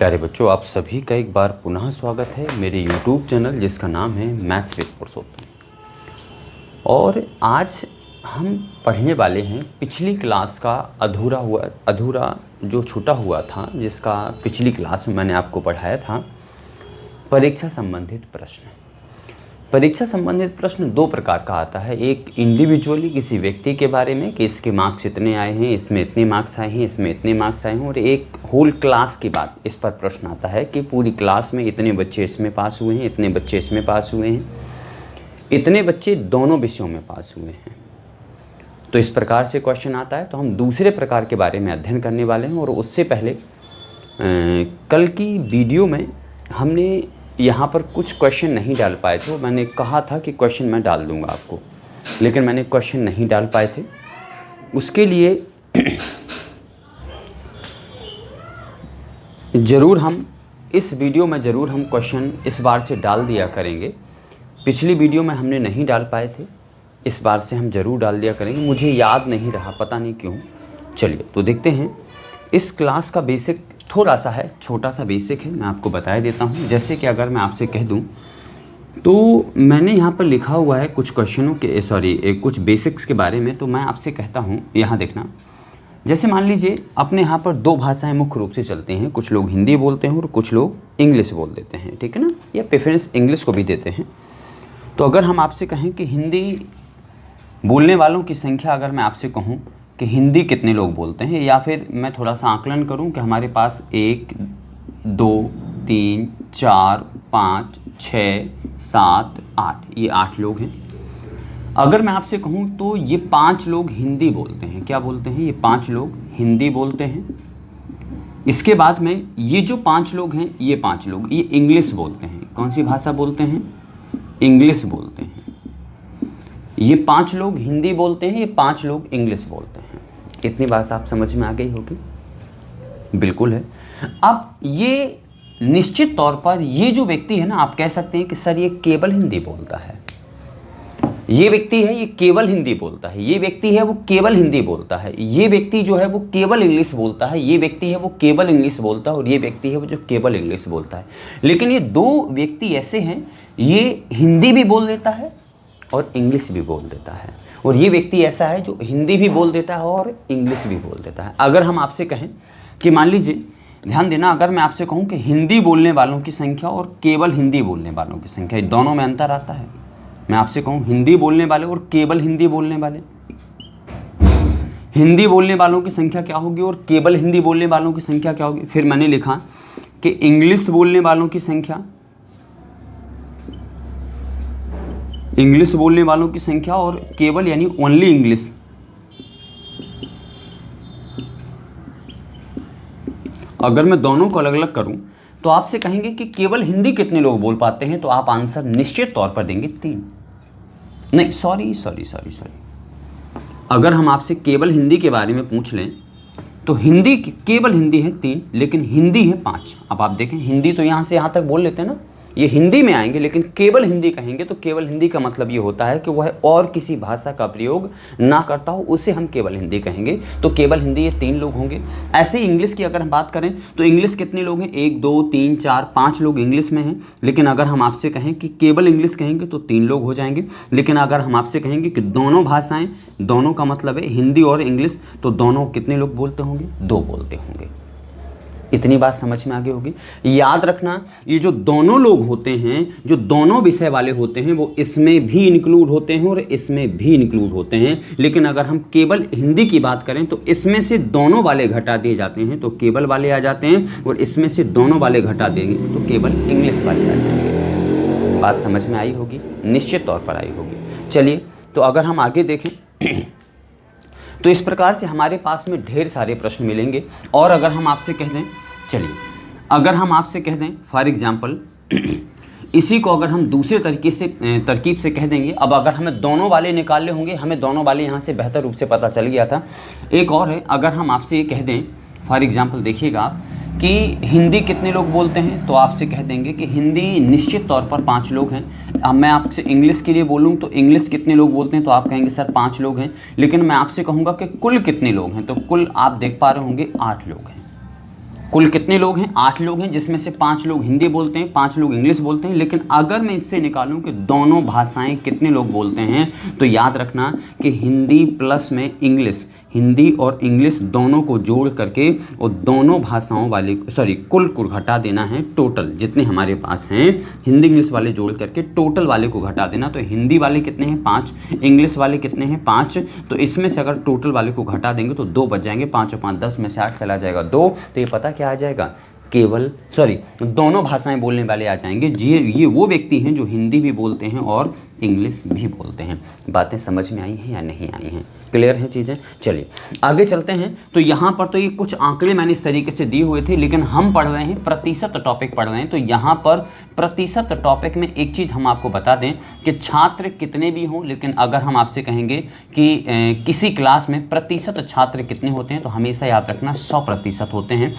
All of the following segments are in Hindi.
प्यारे बच्चों, आप सभी का एक बार पुनः स्वागत है मेरे YouTube चैनल जिसका नाम है मैथ्स विद पुरुषोत्तम। और आज हम पढ़ने वाले हैं पिछली क्लास का अधूरा जो छूटा हुआ था, जिसका पिछली क्लास में मैंने आपको पढ़ाया था परीक्षा संबंधित प्रश्न। परीक्षा संबंधित प्रश्न दो प्रकार का आता है। एक इंडिविजुअली किसी व्यक्ति के बारे में कि इसके मार्क्स इतने आए हैं, इसमें इतने मार्क्स आए हैं, इसमें इतने मार्क्स आए हैं। और एक होल क्लास की बात, इस पर प्रश्न आता है कि पूरी क्लास में इतने बच्चे इसमें पास हुए हैं, इतने बच्चे इसमें पास हुए हैं, इतने बच्चे दोनों विषयों में पास हुए हैं। तो इस प्रकार से क्वेश्चन आता है। तो हम दूसरे प्रकार के बारे में अध्ययन करने वाले हैं। और उससे पहले कल की वीडियो में हमने यहाँ पर कुछ क्वेश्चन नहीं डाल पाए थे। मैंने कहा था कि क्वेश्चन मैं डाल दूंगा आपको, लेकिन मैंने क्वेश्चन नहीं डाल पाए थे। उसके लिए ज़रूर हम इस वीडियो में ज़रूर हम क्वेश्चन इस बार से डाल दिया करेंगे। पिछली वीडियो में हमने नहीं डाल पाए थे, इस बार से हम ज़रूर डाल दिया करेंगे। मुझे याद नहीं रहा, पता नहीं क्यों। चलिए तो देखते हैं। इस क्लास का बेसिक थोड़ा सा है, छोटा सा बेसिक है, मैं आपको बता देता हूँ। जैसे कि अगर मैं आपसे कह दूँ तो मैंने यहाँ पर लिखा हुआ है कुछ क्वेश्चनों के कुछ बेसिक्स के बारे में। तो मैं आपसे कहता हूँ, यहाँ देखना। जैसे मान लीजिए अपने यहाँ पर दो भाषाएं मुख्य रूप से चलती हैं। कुछ लोग हिंदी बोलते हैं और कुछ लोग इंग्लिश बोल देते हैं, ठीक है ना, या प्रेफरेंस इंग्लिश को भी देते हैं। तो अगर हम आपसे कहें कि हिंदी बोलने वालों की संख्या, अगर मैं आपसे कहूँ कि हिंदी कितने लोग बोलते हैं, या फिर मैं थोड़ा सा आकलन करूं कि हमारे पास 1 2 3 4 5 6 7 8, ये 8 लोग हैं। अगर मैं आपसे कहूं तो ये 5 लोग हिंदी बोलते हैं। क्या बोलते हैं? ये 5 लोग हिंदी बोलते हैं। इसके बाद में ये जो 5 लोग हैं, ये 5 लोग ये इंग्लिश बोलते हैं। कौन सी भाषा बोलते हैं? इंग्लिश बोलते हैं। ये 5 लोग हिंदी बोलते हैं, ये 5 लोग इंग्लिश बोलते हैं। इतनी बात आप समझ में आ गई होगी? बिल्कुल है। अब ये निश्चित तौर पर ये जो व्यक्ति है ना, आप कह सकते हैं कि सर ये केवल हिंदी बोलता है। ये व्यक्ति है, ये केवल हिंदी बोलता है। ये व्यक्ति है, वो केवल हिंदी बोलता है। ये व्यक्ति जो है वो केवल इंग्लिश बोलता है। ये व्यक्ति है, वो केवल इंग्लिश बोलता है। और ये व्यक्ति है वो जो केवल इंग्लिश बोलता है। लेकिन ये दो व्यक्ति ऐसे हैं, ये हिंदी भी बोल देता है और इंग्लिश भी बोल देता है। और ये व्यक्ति ऐसा है जो हिंदी भी बोल देता है और इंग्लिश भी बोल देता है। अगर हम आपसे कहें कि मान लीजिए, ध्यान देना, अगर मैं आपसे कहूं कि हिंदी बोलने वालों की संख्या और केवल हिंदी बोलने वालों की संख्या, दोनों में अंतर आता है। मैं आपसे कहूं हिंदी बोलने वाले और केवल हिंदी बोलने वाले, हिंदी बोलने वालों की संख्या क्या होगी और केवल हिंदी बोलने वालों की संख्या क्या होगी। फिर मैंने लिखा कि इंग्लिश बोलने वालों की संख्या, इंग्लिश बोलने वालों की संख्या और केवल यानी ओनली इंग्लिश, अगर मैं दोनों को अलग अलग करूं तो आपसे कहेंगे कि केवल हिंदी कितने लोग बोल पाते हैं, तो आप आंसर निश्चित तौर पर देंगे 3। नहीं, सॉरी, अगर हम आपसे केवल हिंदी के बारे में पूछ लें तो हिंदी केवल हिंदी है 3, लेकिन हिंदी है 5। अब आप देखें, हिंदी तो यहाँ से यहाँ तक बोल लेते हैं ना, ये हिंदी में आएंगे, लेकिन केवल हिंदी कहेंगे तो केवल हिंदी का मतलब ये होता है कि वह और किसी भाषा का प्रयोग ना करता हो, उसे हम केवल हिंदी कहेंगे। तो केवल हिंदी ये 3 लोग होंगे। ऐसे ही इंग्लिश की अगर हम बात करें तो इंग्लिश कितने लोग हैं? 1 2 3 4 5 लोग इंग्लिश में हैं। लेकिन अगर हम आपसे कहें कि केवल इंग्लिश कहेंगे तो 3 लोग हो जाएंगे। लेकिन अगर हम आपसे कहेंगे कि दोनों भाषाएँ, दोनों का मतलब है हिंदी और इंग्लिश, तो दोनों कितने लोग बोलते होंगे? 2 बोलते होंगे। इतनी बात समझ में आ गई होगी। याद रखना, ये जो दोनों लोग होते हैं, जो दोनों विषय वाले होते हैं, वो इसमें भी इंक्लूड होते हैं और इसमें भी इंक्लूड होते हैं। लेकिन अगर हम केवल हिंदी की बात करें तो इसमें से दोनों वाले घटा दिए जाते हैं तो केवल वाले आ जाते हैं, और इसमें से दोनों वाले घटा देंगे तो केवल इंग्लिश वाले आ जाएंगे। बात समझ में आई होगी? निश्चित तौर पर आई होगी। चलिए तो अगर हम आगे देखें तो इस प्रकार से हमारे पास में ढेर सारे प्रश्न मिलेंगे। और अगर हम आपसे कह दें, चलिए अगर हम आपसे कह दें फॉर एग्जांपल, इसी को अगर हम दूसरे तरकीब से कह देंगे। अब अगर हमें दोनों वाले निकालने होंगे, हमें दोनों वाले यहाँ से बेहतर रूप से पता चल गया था। एक और है, अगर हम आपसे ये कह दें फॉर एग्जांपल, देखिएगा आप कि हिंदी कितने लोग बोलते हैं, तो आपसे कह देंगे कि हिंदी निश्चित तौर पर 5 लोग हैं। अब मैं आपसे इंग्लिश के लिए बोलूं तो इंग्लिश कितने लोग बोलते हैं, तो आप कहेंगे सर 5 लोग हैं। लेकिन मैं आपसे कहूँगा कि कुल कितने लोग हैं, तो कुल आप देख पा रहे होंगे 8 लोग हैं। कुल कितने लोग हैं? 8 लोग हैं, जिसमें से 5 लोग हिंदी बोलते हैं, 5 लोग इंग्लिश बोलते हैं। लेकिन अगर मैं इससे निकालूं कि दोनों भाषाएं कितने लोग बोलते हैं, तो याद रखना कि हिंदी प्लस में इंग्लिश, हिंदी और इंग्लिश दोनों को जोड़ करके और दोनों भाषाओं वाले कुल को घटा देना है। टोटल जितने हमारे पास हैं हिंदी इंग्लिश वाले जोड़ करके टोटल वाले को घटा देना। तो हिंदी वाले कितने हैं? 5, इंग्लिश वाले कितने हैं? 5। तो इसमें से अगर टोटल वाले को घटा देंगे तो 2 बच जाएंगे। 5 और 5 10 में से 8 चला जाएगा 2। तो ये पता क्या आ जाएगा? केवल दोनों भाषाएं बोलने वाले आ जाएंगे। ये वो व्यक्ति हैं जो हिंदी भी बोलते हैं और इंग्लिश भी बोलते हैं। बातें समझ में आई हैं या नहीं आई हैं? क्लियर हैं चीज़ें? चलिए आगे चलते हैं। तो यहाँ पर तो ये कुछ आंकड़े मैंने इस तरीके से दिए हुए थे, लेकिन हम पढ़ रहे हैं प्रतिशत टॉपिक पढ़ रहे हैं। तो यहाँ पर प्रतिशत टॉपिक में एक चीज़ हम आपको बता दें कि छात्र कितने भी हों, लेकिन अगर हम आपसे कहेंगे कि किसी क्लास में प्रतिशत छात्र कितने होते हैं, तो हमेशा याद रखना 100% होते हैं।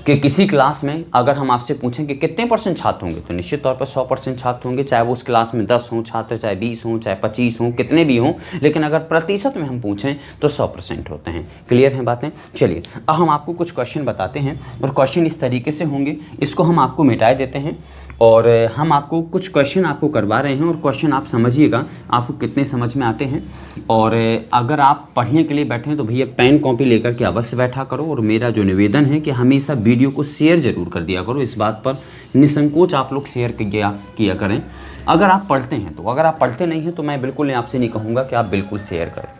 कि किसी क्लास में अगर हम आपसे पूछें कि कितने % छात्र होंगे, तो निश्चित तौर पर 100% छात्र होंगे, चाहे वो उस क्लास में 10 हों छात्र, चाहे 20 हों, चाहे 25 हों, कितने भी हों। लेकिन अगर प्रतिशत में हम पूछें तो 100% होते हैं। क्लियर हैं बातें? चलिए अब हम आपको कुछ क्वेश्चन बताते हैं और क्वेश्चन इस तरीके से होंगे। इसको हम आपको मिटाए देते हैं और हम आपको कुछ क्वेश्चन आपको करवा रहे हैं और क्वेश्चन आप समझिएगा आपको कितने समझ में आते हैं। और अगर आप पढ़ने के लिए बैठे हैं तो भैया पेन कॉपी लेकर के अवश्य बैठा करो। और मेरा जो निवेदन है कि हमेशा वीडियो को शेयर ज़रूर कर दिया करो। इस बात पर निसंकोच आप लोग शेयर किया करें अगर आप पढ़ते हैं तो। अगर आप पढ़ते नहीं हैं तो मैं बिल्कुल आपसे नहीं कहूँगा कि आप बिल्कुल शेयर करें,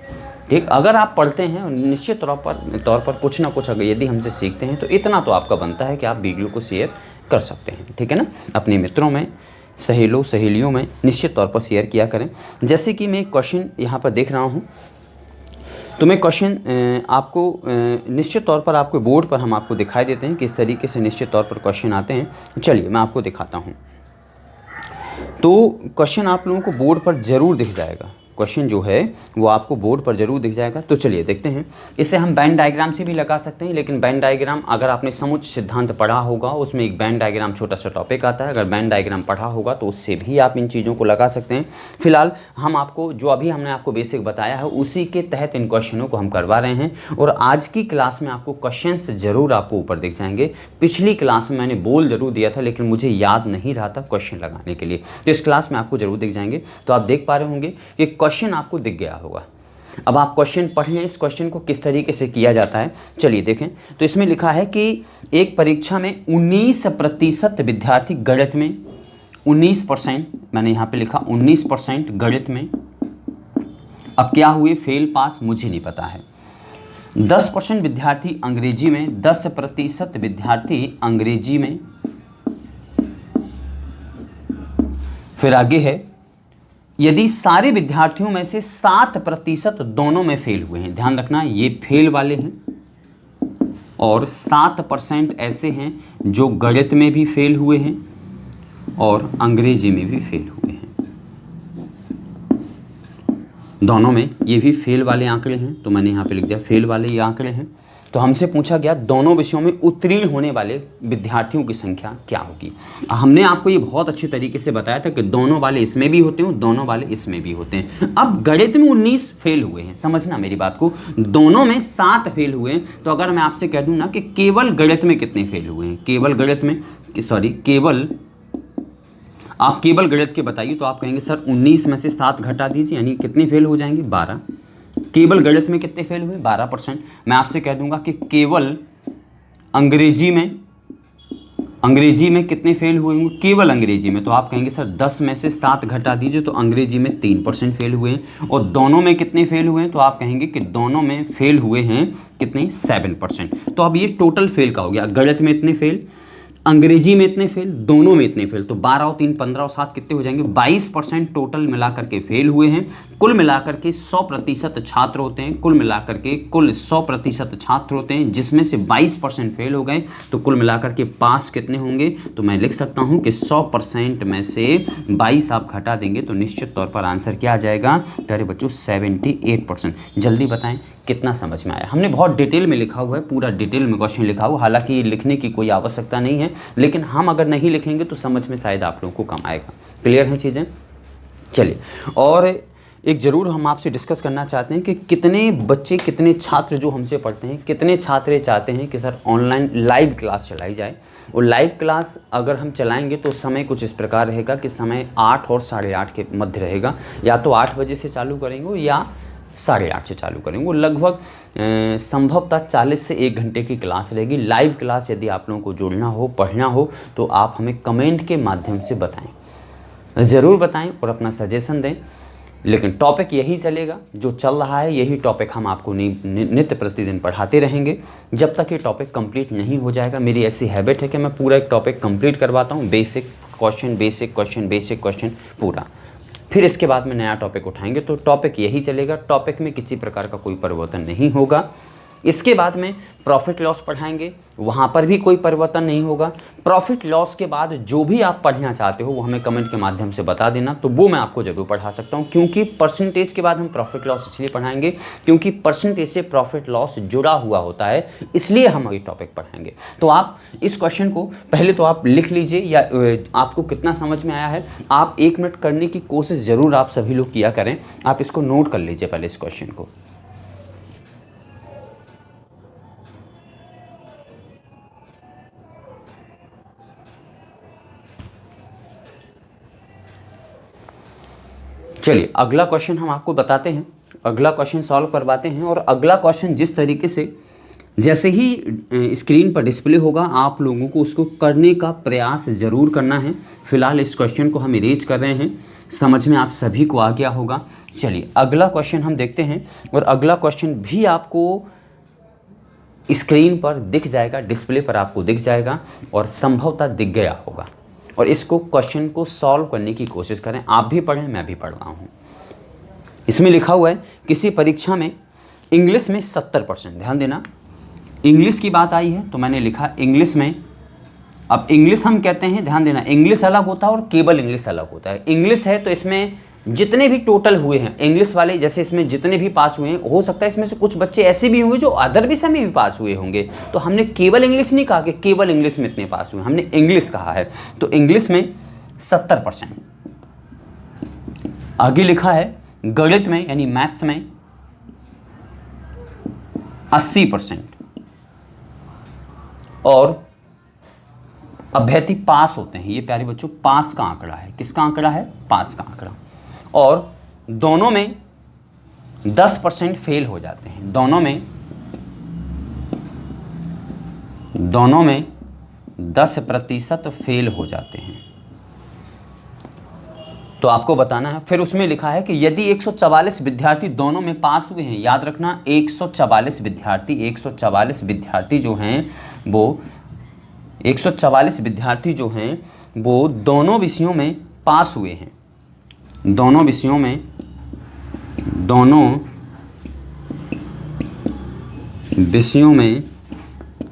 ठीक। अगर आप पढ़ते हैं और निश्चित तौर पर कुछ ना कुछ अगर यदि हमसे सीखते हैं तो इतना तो आपका बनता है कि आप वीडियो को शेयर कर सकते हैं, ठीक है ना। अपने मित्रों में, सहेलियों में निश्चित तौर पर शेयर किया करें। जैसे कि मैं क्वेश्चन यहाँ पर देख रहा हूँ, तो मैं क्वेश्चन आपको निश्चित तौर पर आपके बोर्ड पर हम आपको दिखाई देते हैं किस तरीके से निश्चित तौर पर क्वेश्चन आते हैं। चलिए मैं आपको दिखाता हूँ। तो क्वेश्चन आप लोगों को बोर्ड पर ज़रूर दिख जाएगा, क्वेश्चन जो है वो आपको बोर्ड पर जरूर दिख जाएगा। तो चलिए देखते हैं। इसे हम बैंड डायग्राम से भी लगा सकते हैं, लेकिन बैंड डायग्राम अगर आपने समुच्च सिद्धांत पढ़ा होगा उसमें एक बैंड डायग्राम छोटा सा टॉपिक आता है। अगर बैंड डायग्राम पढ़ा होगा तो उससे भी आप इन चीज़ों को लगा सकते हैं। फिलहाल हम आपको जो अभी हमने आपको बेसिक बताया है उसी के तहत इन क्वेश्चनों को हम करवा रहे हैं। और आज की क्लास में आपको क्वेश्चन ज़रूर आपको ऊपर दिख जाएंगे। पिछली क्लास में मैंने बोल जरूर दिया था लेकिन मुझे याद नहीं रहा था क्वेश्चन लगाने के लिए, तो इस क्लास में आपको जरूर दिख जाएंगे। तो आप देख पा रहे होंगे कि क्वेश्चन आपको दिख गया होगा। अब आप क्वेश्चन पढ़ लें, इस क्वेश्चन को किस तरीके से किया जाता है। चलिए देखें। तो इसमें लिखा है कि एक परीक्षा में 19% विद्यार्थी गणित में 19%, मैंने यहाँ पे लिखा 19% गणित में, अब क्या हुए फेल पास मुझे नहीं पता है। 10% विद्यार्थी अंग्रेजी में, 10% विद्यार्थी अंग्रेजी में, फिर आगे है यदि सारे विद्यार्थियों में से 7% दोनों में फेल हुए हैं। ध्यान रखना ये फेल वाले हैं और 7% ऐसे हैं जो गणित में भी फेल हुए हैं और अंग्रेजी में भी फेल हुए हैं। दोनों में ये भी फेल वाले आंकड़े हैं, तो मैंने यहाँ पे लिख दिया फेल वाले ये आंकड़े हैं। तो हमसे पूछा गया दोनों विषयों में उत्तीर्ण होने वाले विद्यार्थियों की संख्या क्या होगी। हमने आपको ये बहुत अच्छे तरीके से बताया था कि दोनों वाले इसमें भी होते हैं, दोनों वाले इसमें भी होते हैं। अब गणित में 19 फेल हुए हैं, समझना मेरी बात को, दोनों में 7 फेल हुए हैं। तो अगर मैं आपसे कह दूं ना कि केवल गणित में कितने फेल हुए हैं, केवल गणित में आप केवल गणित के बताइए, तो आप कहेंगे सर 19 में से 7 घटा दीजिए, यानी कितने फेल हो जाएंगे 12। केवल गणित में कितने फेल हुए 12%। मैं आपसे कह दूंगा कि केवल अंग्रेजी में कितने फेल हुए होंगे, केवल अंग्रेजी में, तो आप कहेंगे सर 10 में से 7 घटा दीजिए, तो अंग्रेजी में 3% फेल हुए हैं। और दोनों में कितने फेल हुए हैं, तो आप कहेंगे कि दोनों में फेल हुए हैं कितने 7%। तो अब ये टोटल फेल का हो गया, गणित में इतने फेल, अंग्रेजी में इतने फेल, दोनों में इतने फेल, तो 12 और 3 15 और 7 कितने हो जाएंगे 22% टोटल मिलाकर के फेल हुए हैं। कुल मिलाकर के 100% छात्र होते हैं, कुल मिलाकर के कुल 100% छात्र होते हैं, जिसमें से 22% फेल हो गए, तो कुल मिलाकर के पास कितने होंगे। तो मैं लिख सकता हूं कि 100% में से 22 आप घटा देंगे तो निश्चित तौर पर आंसर क्या आ जाएगा प्यारे बच्चों 78%। जल्दी बताएं कितना समझ में आया। हमने बहुत डिटेल में लिखा हुआ है, पूरा डिटेल में क्वेश्चन लिखा हुआ, हालांकि लिखने की कोई आवश्यकता नहीं है, लेकिन हम अगर नहीं लिखेंगे तो समझ में शायद आप लोगों को कम आएगा। क्लियर है चीज़ें। चलिए, और एक ज़रूर हम आपसे डिस्कस करना चाहते हैं कि कितने बच्चे, कितने छात्र जो हमसे पढ़ते हैं, कितने छात्र चाहते हैं कि सर ऑनलाइन लाइव क्लास चलाई जाए। और लाइव क्लास अगर हम चलाएंगे तो समय कुछ इस प्रकार रहेगा कि समय 8 और 8:30 के मध्य रहेगा। या तो 8 बजे से चालू करेंगे या 8:30 से चालू करेंगे। वो लगभग संभवतः 40 से 1 घंटे की क्लास रहेगी। लाइव क्लास यदि आप लोगों को जुड़ना हो, पढ़ना हो, तो आप हमें कमेंट के माध्यम से बताएं, ज़रूर बताएं और अपना सजेशन दें। लेकिन टॉपिक यही चलेगा, जो चल रहा है यही टॉपिक हम आपको नित्य प्रतिदिन पढ़ाते रहेंगे जब तक ये टॉपिक कंप्लीट नहीं हो जाएगा। मेरी ऐसी हैबिट है कि मैं पूरा एक टॉपिक कंप्लीट करवाता हूँ, बेसिक क्वेश्चन पूरा। फिर इसके बाद में नया टॉपिक उठाएंगे, तो टॉपिक यही चलेगा। टॉपिक में किसी प्रकार का कोई परिवर्तन नहीं होगा। इसके बाद में प्रॉफिट लॉस पढ़ाएंगे, वहाँ पर भी कोई परिवर्तन नहीं होगा। प्रॉफिट लॉस के बाद जो भी आप पढ़ना चाहते हो वो हमें कमेंट के माध्यम से बता देना, तो वो मैं आपको ज़रूर पढ़ा सकता हूँ। क्योंकि परसेंटेज के बाद हम प्रॉफिट लॉस इसलिए पढ़ाएंगे क्योंकि परसेंटेज से प्रॉफिट लॉस जुड़ा हुआ होता है, इसलिए हम ये टॉपिक पढ़ाएंगे। तो आप इस क्वेश्चन को पहले तो आप लिख लीजिए, या आपको कितना समझ में आया है आप 1 मिनट करने की कोशिश ज़रूर आप सभी लोग किया करें। आप इसको नोट कर लीजिए पहले इस क्वेश्चन को। चलिए अगला क्वेश्चन हम आपको बताते हैं, अगला क्वेश्चन सॉल्व करवाते हैं। और अगला क्वेश्चन जिस तरीके से जैसे ही स्क्रीन पर डिस्प्ले होगा आप लोगों को उसको करने का प्रयास ज़रूर करना है। फिलहाल इस क्वेश्चन को हम इरेज कर रहे हैं, समझ में आप सभी को आ गया होगा। चलिए अगला क्वेश्चन हम देखते हैं, और अगला क्वेश्चन भी आपको स्क्रीन पर दिख जाएगा, डिस्प्ले पर आपको दिख जाएगा और संभवतः दिख गया होगा। और इसको क्वेश्चन को सॉल्व करने की कोशिश करें। आप भी पढ़ें, मैं भी पढ़ रहा हूँ। इसमें लिखा हुआ है किसी परीक्षा में इंग्लिश में 70%, ध्यान देना इंग्लिश की बात आई है तो मैंने लिखा इंग्लिश में। अब इंग्लिश हम कहते हैं, ध्यान देना, इंग्लिश अलग होता है और केवल इंग्लिश अलग होता है। इंग्लिश है तो इसमें जितने भी टोटल हुए हैं इंग्लिश वाले, जैसे इसमें जितने भी पास हुए हैं, हो सकता है इसमें से कुछ बच्चे ऐसे भी होंगे जो अदर विषय में भी पास हुए होंगे। तो हमने केवल इंग्लिश नहीं कहा कि केवल इंग्लिश में इतने पास हुए, हमने इंग्लिश कहा है। तो इंग्लिश में 70%। आगे लिखा है गणित में यानी मैथ्स में 80%। और अभ्यर्थी पास होते हैं। ये प्यारे बच्चों पास का आंकड़ा है। किसका आंकड़ा है? पास का आंकड़ा। और दोनों में 10% फेल हो जाते हैं। दोनों में 10% फेल हो जाते हैं। तो आपको बताना है। फिर उसमें लिखा है कि यदि 144 विद्यार्थी दोनों में पास हुए हैं, याद रखना 144 विद्यार्थी जो हैं वो 144 विद्यार्थी जो हैं वो दोनों विषयों में पास हुए हैं। दोनों विषयों में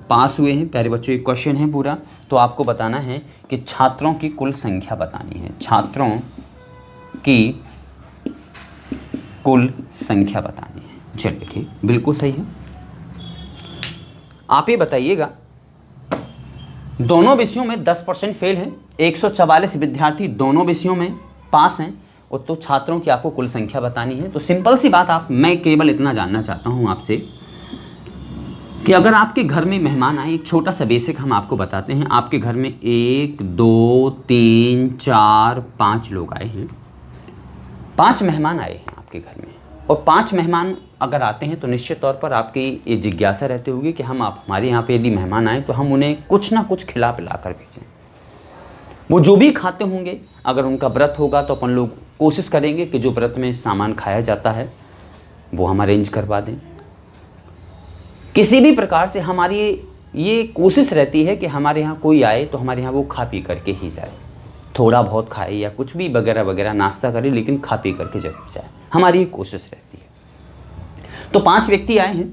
पास हुए हैं। प्यारे बच्चों एक क्वेश्चन है पूरा, तो आपको बताना है कि छात्रों की कुल संख्या बतानी है। छात्रों की कुल संख्या बतानी है। चलिए ठीक, बिल्कुल सही है। आप ये बताइएगा दोनों विषयों में 10% फेल हैं, 144 विद्यार्थी दोनों विषयों में पास हैं, और तो छात्रों की आपको कुल संख्या बतानी है। तो सिंपल सी बात, मैं केवल इतना जानना चाहता हूं आपसे कि अगर आपके घर में मेहमान आए, एक छोटा सा बेसिक हम आपको बताते हैं। आपके घर में 1 2 3 4 5 लोग आए हैं, 5 मेहमान आए हैं आपके घर में। और 5 मेहमान अगर आते हैं तो निश्चित तौर पर आपकी ये जिज्ञासा रहती होगी कि हमारे यहाँ पे यदि मेहमान आए तो हम उन्हें कुछ ना कुछ खिला पिला कर भेजें। वो जो भी खाते होंगे, अगर उनका व्रत होगा तो अपन लोग कोशिश करेंगे कि जो व्रत में सामान खाया जाता है वो हम अरेंज करवा दें। किसी भी प्रकार से हमारी ये कोशिश रहती है कि हमारे यहाँ कोई आए तो हमारे यहाँ वो खा पी करके ही जाए। थोड़ा बहुत खाए या कुछ भी वगैरह वगैरह नाश्ता करे, लेकिन खा पी करके जरूर जाए, हमारी ये कोशिश रहती है। तो 5 व्यक्ति आए हैं।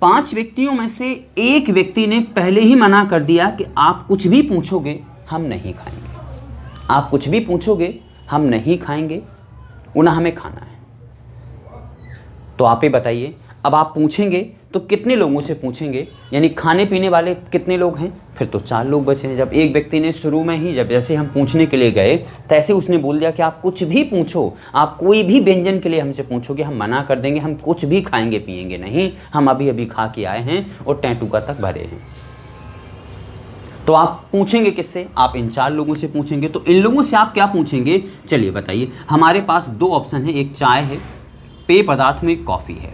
5 व्यक्तियों में से एक व्यक्ति ने पहले ही मना कर दिया कि आप कुछ भी पूछोगे हम नहीं खाएंगे, आप कुछ भी पूछोगे हम नहीं खाएंगे, उन्हें हमें खाना है। तो आप ही बताइए, अब आप पूछेंगे तो कितने लोगों से पूछेंगे, यानी खाने पीने वाले कितने लोग हैं, फिर तो 4 लोग बचे हैं। जब एक व्यक्ति ने शुरू में ही, जब जैसे हम पूछने के लिए गए तैसे उसने बोल दिया कि आप कुछ भी पूछो, आप कोई भी व्यंजन के लिए हमसे पूछोगे हम मना कर देंगे, हम कुछ भी खाएंगे पिएंगे नहीं, हम अभी अभी खा के आए हैं और टैटूका तक भरे हैं। तो आप पूछेंगे किससे, आप इन 4 लोगों से पूछेंगे। तो इन लोगों से आप क्या पूछेंगे, चलिए बताइए। हमारे पास 2 ऑप्शन है, एक चाय है, पेय पदार्थ में कॉफ़ी है,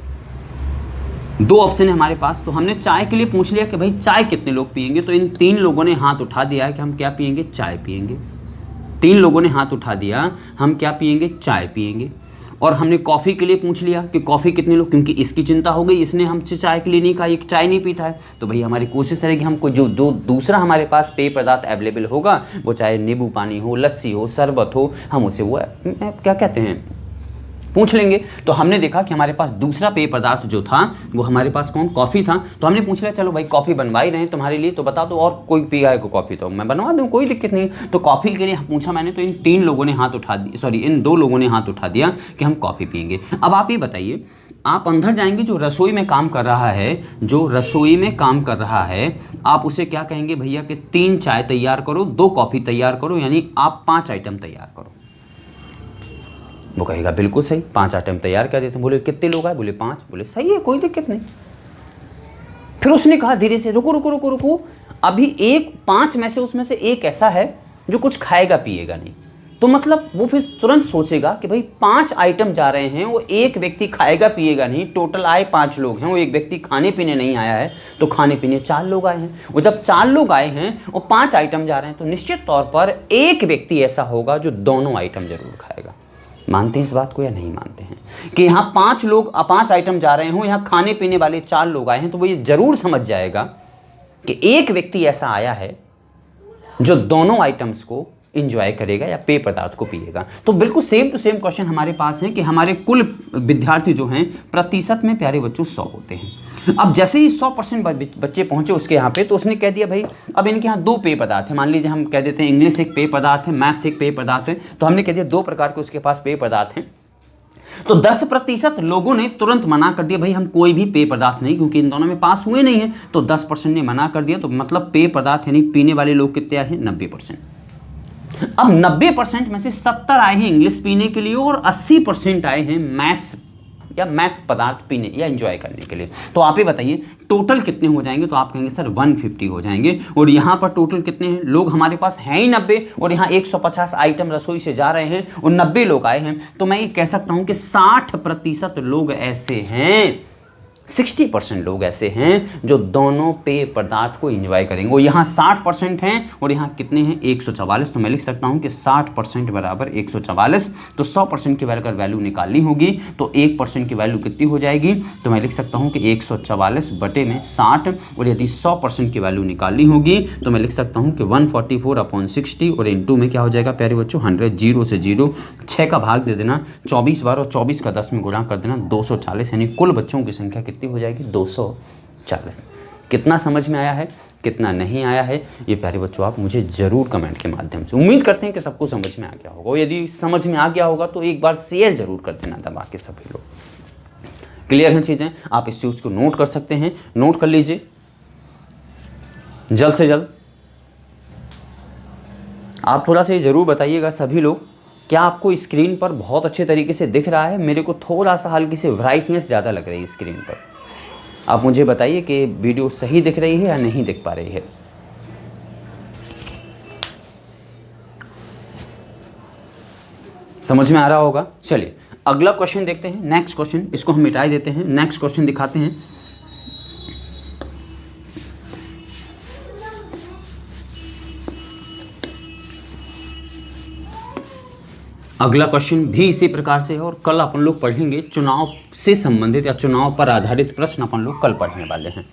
2 ऑप्शन है हमारे पास। तो हमने चाय के लिए पूछ लिया कि भाई चाय कितने लोग पिएंगे, तो इन 3 लोगों ने हाथ उठा दिया है कि हम क्या पिएंगे, चाय पिएंगे। 3 लोगों ने हाथ उठा दिया, हम क्या पिएंगे, चाय पिएंगे। और हमने कॉफ़ी के लिए पूछ लिया कि कॉफ़ी कितने लोग, क्योंकि इसकी चिंता हो गई, इसने हमसे चाय के लिए नहीं कहा, ये चाय नहीं पीता है। तो भाई हमारी कोशिश रहेगी हमको जो दूसरा हमारे पास पेय पदार्थ अवेलेबल होगा, वो चाहे नींबू पानी हो, लस्सी हो, शरबत हो, हम उसे वो क्या कहते हैं पूछ लेंगे। तो हमने देखा कि हमारे पास दूसरा पेय पदार्थ जो था वो हमारे पास कौन, कॉफ़ी था। तो हमने पूछ लिया चलो भाई कॉफ़ी बनवा ही रहे हैं तुम्हारे लिए, तो बता दो और कोई पिया है कॉफ़ी, तो मैं बनवा दूँ, कोई दिक्कत नहीं। तो कॉफ़ी के लिए पूछा मैंने, तो इन 3 लोगों ने हाथ उठा दिया, सॉरी इन 2 लोगों ने हाथ उठा दिया कि हम कॉफ़ी पियेंगे। अब आप ये बताइए, आप अंदर जाएंगे, जो रसोई में काम कर रहा है, जो रसोई में काम कर रहा है, आप उसे क्या कहेंगे, भैया कि 3 चाय तैयार करो, 2 कॉफ़ी तैयार करो, यानी आप 5 आइटम तैयार करो। वो कहेगा बिल्कुल सही, 5 आइटम तैयार कर देते हैं। बोले कितने लोग आए, बोले 5, बोले सही है, कोई दिक्कत नहीं। फिर उसने कहा धीरे से, रुको रुको रुको रुको, अभी 5 में से उसमें से एक ऐसा है जो कुछ खाएगा पिएगा नहीं। तो मतलब वो फिर तुरंत सोचेगा कि भाई 5 आइटम जा रहे हैं, वो एक व्यक्ति खाएगा पिएगा नहीं, टोटल आए 5 लोग हैं, वो एक व्यक्ति खाने पीने नहीं आया है, तो खाने पीने 4 लोग आए हैं। और जब 4 लोग आए हैं और 5 आइटम जा रहे हैं, तो निश्चित तौर पर एक व्यक्ति ऐसा होगा जो दोनों आइटम जरूर खाएगा। मानते हैं इस बात को या नहीं मानते हैं कि यहाँ 5 आइटम जा रहे हों, यहाँ खाने पीने वाले 4 लोग आए हैं, तो वो ये जरूर समझ जाएगा कि एक व्यक्ति ऐसा आया है जो दोनों आइटम्स को इंजॉय करेगा या पेय पदार्थ को पिएगा। तो बिल्कुल सेम टू सेम क्वेश्चन हमारे पास है कि हमारे कुल विद्यार्थी जो हैं प्रतिशत में प्यारे बच्चों 100 होते हैं। अब जैसे ही 100% बच्चे पहुंचे उसके यहाँ पे, तो उसने कह दिया भाई अब इनके यहाँ 2 पेय पदार्थ है। मान लीजिए हम कह देते हैं इंग्लिश एक पेय पदार्थ है, मैथ्स एक पेय पदार्थ है, तो हमने कह दिया 2 प्रकार के उसके पास पेय पदार्थ हैं। तो 10% लोगों ने तुरंत मना कर दिया, भाई हम कोई भी पेय पदार्थ नहीं, क्योंकि इन दोनों में पास हुए नहीं है। तो 10% ने मना कर दिया, तो मतलब पेय पदार्थ यानी पीने वाले लोग कितने आए हैं, 90%। अब 90% में से 70 आए हैं इंग्लिश पीने के लिए और 80% आए हैं मैथ्स या मैथ पदार्थ पीने या एंजॉय करने के लिए। तो आप ही बताइए टोटल कितने हो जाएंगे, तो आप कहेंगे सर 150 हो जाएंगे। और यहाँ पर टोटल कितने हैं, लोग हमारे पास हैं ही 90 और यहाँ 150 आइटम रसोई से जा रहे हैं और 90 लोग आए हैं। तो मैं ये कह सकता हूँ कि 60% लोग ऐसे हैं, 60% लोग ऐसे हैं जो दोनों पेय पदार्थ को एंजॉय करेंगे। वो यहाँ 60% हैं और यहाँ कितने हैं, 144। तो मैं लिख सकता हूँ कि 60% बराबर 144। तो 100% की अगर वैल्यू निकालनी होगी तो 1% की वैल्यू कितनी हो जाएगी, तो मैं लिख सकता हूँ कि 144 बटे में 60। और यदि 100% की वैल्यू निकालनी होगी तो मैं लिख सकता हूँ कि 144/60 और इंटू में क्या हो जाएगा प्यारे बच्चों 100, 0 से 0, 6 का भाग दे देना 24 बार और 24 का 10 में गुणा कर देना 240, यानी कुल बच्चों की संख्या कितनी हो जाएगी, 240। कितना समझ में आया है, कितना नहीं आया है, ये प्यारे बच्चों आप मुझे ज़रूर कमेंट के माध्यम से, उम्मीद करते हैं कि सबको समझ में आ गया होगा। और यदि समझ में आ गया होगा तो एक बार शेयर ज़रूर कर देना दबा के सभी लोग। क्लियर हैं चीज़ें, आप इस चीज़ को नोट कर सकते हैं, नोट कर लीजिए जल्द से जल्द। आप थोड़ा सा ये ज़रूर बताइएगा सभी लोग, क्या आपको स्क्रीन पर बहुत अच्छे तरीके से दिख रहा है? मेरे को थोड़ा सा हल्की सी ब्राइटनेस ज़्यादा लग रही है स्क्रीन पर। आप मुझे बताइए कि वीडियो सही दिख रही है या नहीं दिख पा रही है। समझ में आ रहा होगा। चलिए अगला क्वेश्चन देखते हैं, नेक्स्ट क्वेश्चन। इसको हम मिटा देते हैं, नेक्स्ट क्वेश्चन दिखाते हैं। अगला क्वेश्चन भी इसी प्रकार से है और कल अपन लोग पढ़ेंगे चुनाव से संबंधित या चुनाव पर आधारित प्रश्न अपन लोग कल पढ़ने वाले हैं।